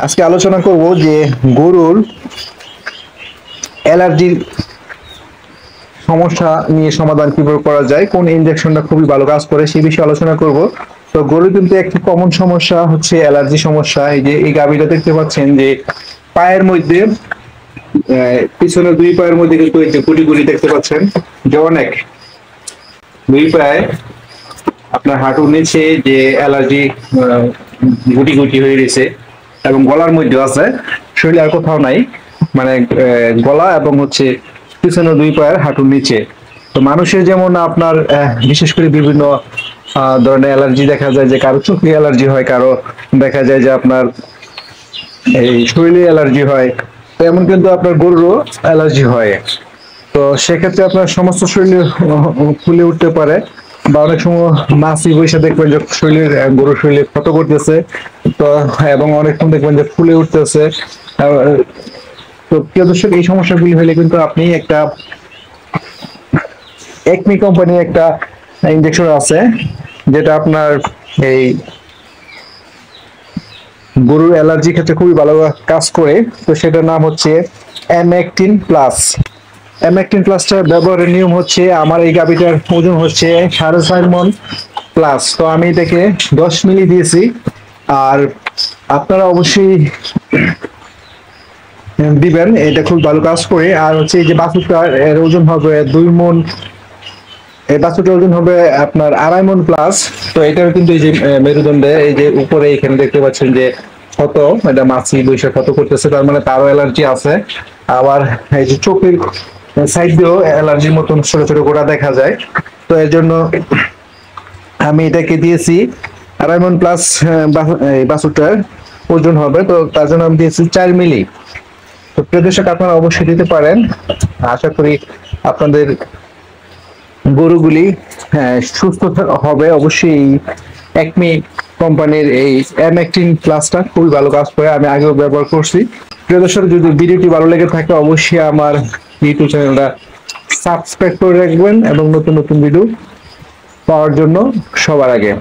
আজকে আলোচনা করব যে গরুর অ্যালার্জির সমস্যা নিয়ে সমাধান কিভাবে করা যায়, কোন ইনজেকশনটা খুবই ভালো কাজ করে সেই বিষয়ে আলোচনা করব। তো গরুর কিন্তু একটা কমন সমস্যা হচ্ছে অ্যালার্জি সমস্যা। এই যে এই গাভীটা দেখতে পাচ্ছেন যে পায়ের মধ্যে পিছনে দুই পায়ের মধ্যে কিন্তু এই যে গুটি গুটি দেখতে পাচ্ছেন, যে অনেক দুই পায়ে আপনার হাঁটুর নিচে যে অ্যালার্জি গুটি গুটি হয়ে গেছে, এবং গলার মধ্যে আছে, শরীরে আর কোথাও নাই, মানে গলা এবং হচ্ছে পিছনে দুই পায়ের হাঁটুর নিচে। তো মানুষের যেমন আপনার বিশেষ করে বিভিন্ন ধরনের অ্যালার্জি দেখা যায়, যে কারো চোখে অ্যালার্জি হয়, কারো দেখা যায় যে আপনার এই শরীরে অ্যালার্জি হয়, তো এমন কিন্তু আপনার গরুরও অ্যালার্জি হয়। তো সেক্ষেত্রে আপনার সমস্ত শরীর ফুলে উঠতে পারে, বা অনেক সময় মাছি বসে দেখবেন যে শরীরের গরুর শরীরে ক্ষত করতেছে, তো এবং অনেক সময় দেখবেন যে ফুলে উঠতেছে। তো প্রিয় দর্শক, এই সমস্যাগুলি হলে কিন্তু আপনি একটা একমি কোম্পানির একটা ইনজেকশন আছে, যেটা আপনার এই গরুর অ্যালার্জি ক্ষেত্রে খুবই ভালো কাজ করে। তো সেটার নাম হচ্ছে অ্যামেকটিন প্লাস। অ্যামেকটিন প্লাসটার ব্যবহারের নিয়ম হচ্ছে, আমার এই গাভীটার ওজন হচ্ছে 4.5 মণ প্লাস, তো আমি এটাকে 10 মিলি দিয়েছি। আর আপনারা অবশ্যই দিবেন, এটা খুব ভালো কাজ করে। আর হচ্ছে এই যে বাছুরটার এর ওজন হবে 2 মণ, এই বাছুরটার ওজন হবে আপনার 2.5 মণ প্লাস। তো এটার কিন্তু এই যে মেরুদণ্ডে এই যে উপরে এখানে দেখতে পাচ্ছেন যে ক্ষত, এটা মাছি বৈশা ক্ষত করতেছে, তার মানে তারও অ্যালার্জি আছে। আবার এই যে চোখের সাইড দিয়েও অ্যালার্জির মতন ছোট ছোট গোড়া দেখা যায়। তো এর জন্য আমি এটাকে দিয়েছি 2.5 মণ প্লাস। বাছুরটার ওজন হবে, তো তার জন্য আমি দিয়েছি 4 মিলি। তো প্রিয় দর্শক, আপনারা অবশ্যই দিতে পারেন। আশা করি আপনাদের গরুগুলি সুস্থ হবে। অবশ্যই একমি কোম্পানির এই অ্যামেকটিন প্লাসটা খুবই ভালো কাজ করে, আমি আগেও ব্যবহার করছি। প্রিয় দর্শক, যদি ভিডিওটি ভালো লেগে থাকে অবশ্যই আমার ইউটিউব চ্যানেলটা সাবস্ক্রাইব করে রাখবেন, এবং নতুন নতুন ভিডিও পাওয়ার জন্য সবার আগে।